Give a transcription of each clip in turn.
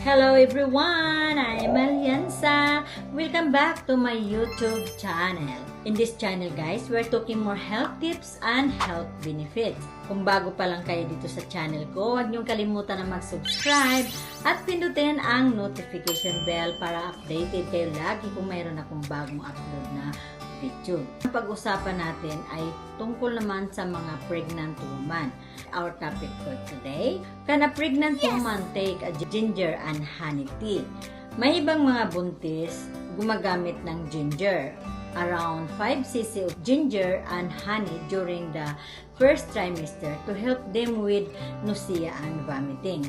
Hello everyone! I am Alianza. Welcome back to my YouTube channel. In this channel guys, we're talking more health tips and health benefits. Kung bago pa lang kayo dito sa channel ko, huwag niyong kalimutan na mag-subscribe at pindutin ang notification bell para updated kayo lagi kung mayroon akong bagong upload na video. Ang pag-usapan natin ay tungkol naman sa mga pregnant woman. Our topic for today, can a pregnant woman take a ginger and honey tea? May ibang mga buntis gumagamit ng ginger. Around 5 cc of ginger and honey during the first trimester to help them with nausea and vomiting.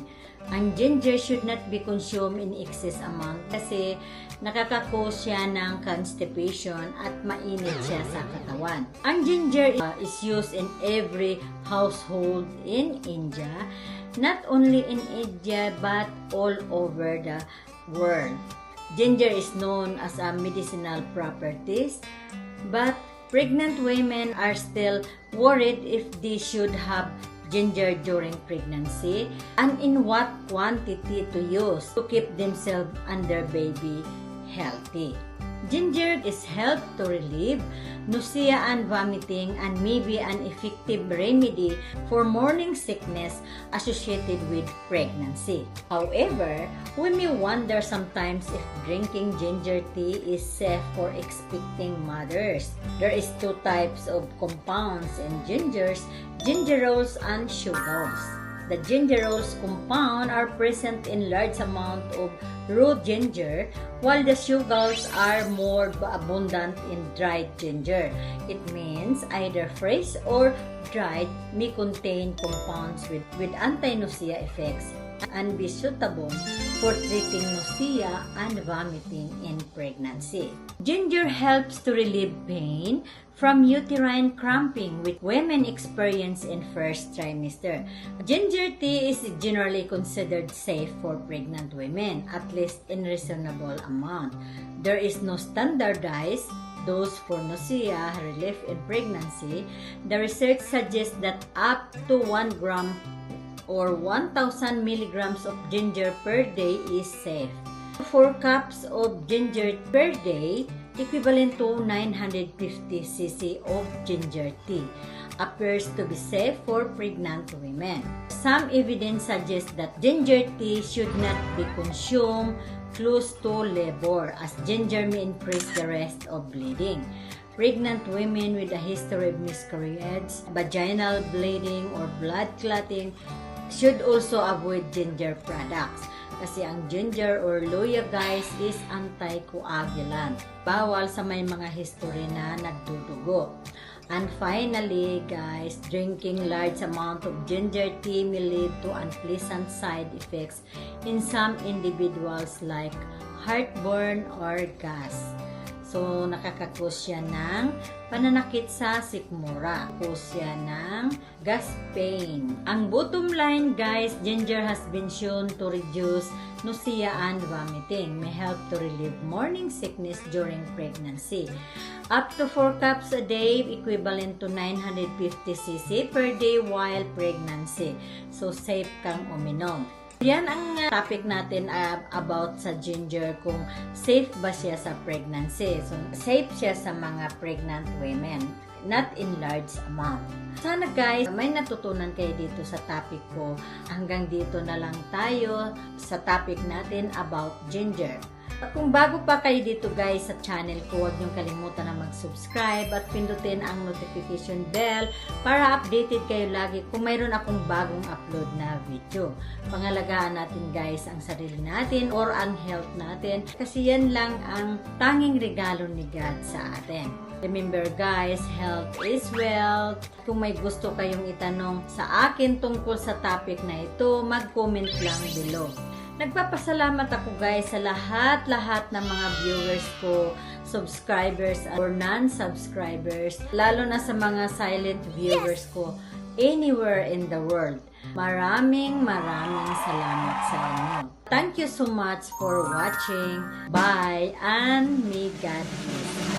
Ang ginger should not be consumed in excess amount kasi nakaka-cause siya ng constipation at mainit siya sa katawan. Ang ginger is used in every household in India, not only in India but all over the world. Ginger is known as a medicinal properties, but pregnant women are still worried if they should have ginger during pregnancy and in what quantity to use to keep themselves and their baby healthy. Ginger is help to relieve nausea and vomiting and may be an effective remedy for morning sickness associated with pregnancy. However, we may wonder sometimes if drinking ginger tea is safe for expecting mothers. There is two types of compounds in gingers, gingerols and sugars. The gingerols compound are present in large amount of raw ginger, while the sugars are more abundant in dried ginger. It means either fresh or dried may contain compounds with anti-nausea effects and be suitable for treating nausea and vomiting in pregnancy. Ginger helps to relieve pain from uterine cramping which women experience in first trimester. Ginger tea is generally considered safe for pregnant women, at least in reasonable amount. There is no standardized dose for nausea relief in pregnancy. The research suggests that up to 1 gram or 1,000 milligrams of ginger per day is safe. 4 cups of ginger per day equivalent to 950 cc of ginger tea appears to be safe for pregnant women. Some evidence suggests that ginger tea should not be consumed close to labor as ginger may increase the risk of bleeding. Pregnant women with a history of miscarriage, vaginal bleeding, or blood clotting should also avoid ginger products. Kasi ang ginger or luya guys is anticoagulant. Bawal sa may mga history na nagdudugo. And finally guys, drinking large amount of ginger tea may lead to unpleasant side effects in some individuals like heartburn or gas. So, nakakakos siya ng pananakit sa sikmura. Cause siya ng gas pain. Ang bottom line guys, ginger has been shown to reduce nausea and vomiting. May help to relieve morning sickness during pregnancy. Up to 4 cups a day, equivalent to 950 cc per day while pregnancy. So, safe kang uminom. Yan ang topic natin about sa ginger, kung safe ba siya sa pregnancy. So, safe siya sa mga pregnant women, not in large amount. Sana guys, may natutunan kayo dito sa topic ko. Hanggang dito na lang tayo sa topic natin about ginger. Kung bago pa kayo dito guys sa channel ko, huwag niyong kalimutan na mag-subscribe at pindutin ang notification bell para updated kayo lagi kung mayroon akong bagong upload na video. Pangalagaan natin guys ang sarili natin or ang health natin kasi yan lang ang tanging regalo ni God sa atin. Remember guys, health is wealth. Kung may gusto kayong itanong sa akin tungkol sa topic na ito, mag-comment lang below. Nagpapasalamat ako guys sa lahat ng mga viewers ko, subscribers or non-subscribers, lalo na sa mga silent viewers ko anywhere in the world. Maraming salamat sa inyo. Thank you so much for watching. Bye and may God bless.